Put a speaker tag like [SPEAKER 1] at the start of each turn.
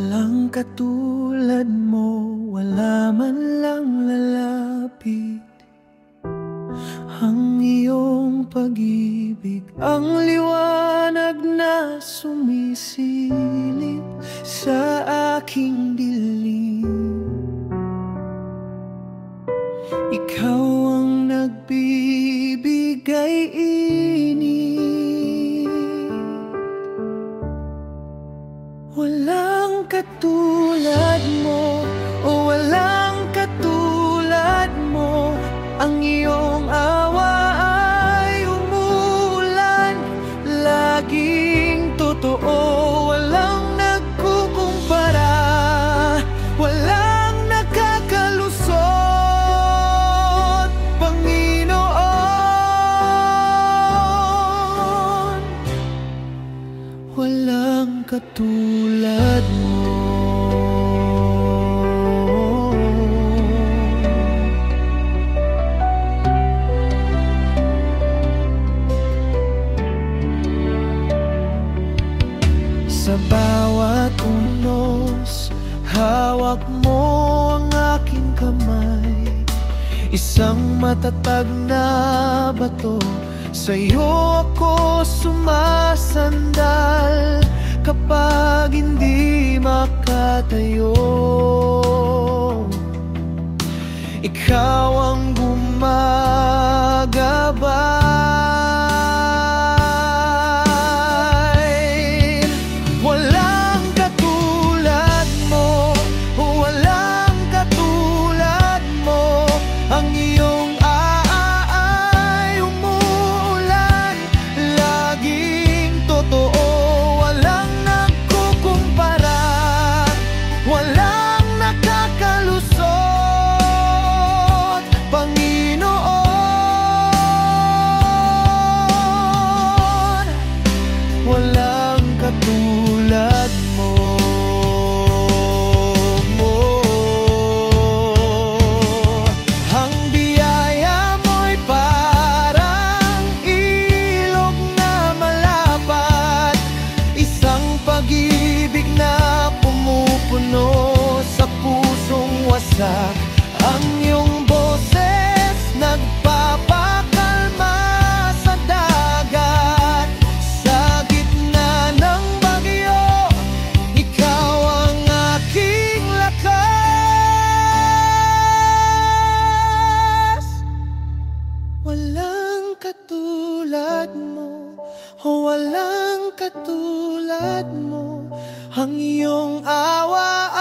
[SPEAKER 1] Walang katulad mo, wala man lang lalapit. Ang iyong pag-ibig, ang liwanag na sumisilip sa aking dilim. Ikaw ang nagbibigay init. Walang katulad mo, o walang katulad mo. Ang iyong awa ay umuulan, laging totoo, walang nagkukumpara, walang nakakalusot, Panginoon. Walang katulad mo. Sa bawat unos, hawak mo ang aking kamay. Isang matatag na bato, sa'yo ako sumasandal. Kapag hindi makatayo, ikaw ang gumagabay. Walang katulad mo, walang katulad mo. Ang iyong ay umuulan, laging totoo, walang nagkukumpara, walang nakakalusot, Panginoon. Walang katulad mo. Ang biyaya mo'y parang ilog na malapat, isang pag-ibig na pumupuno sa pusong wasak. Ang iyong boses nagpapakalma sa dagat, sa gitna ng bagyo, ikaw ang aking lakas. Walang katulad mo, walang katulad mo. Ang iyong awa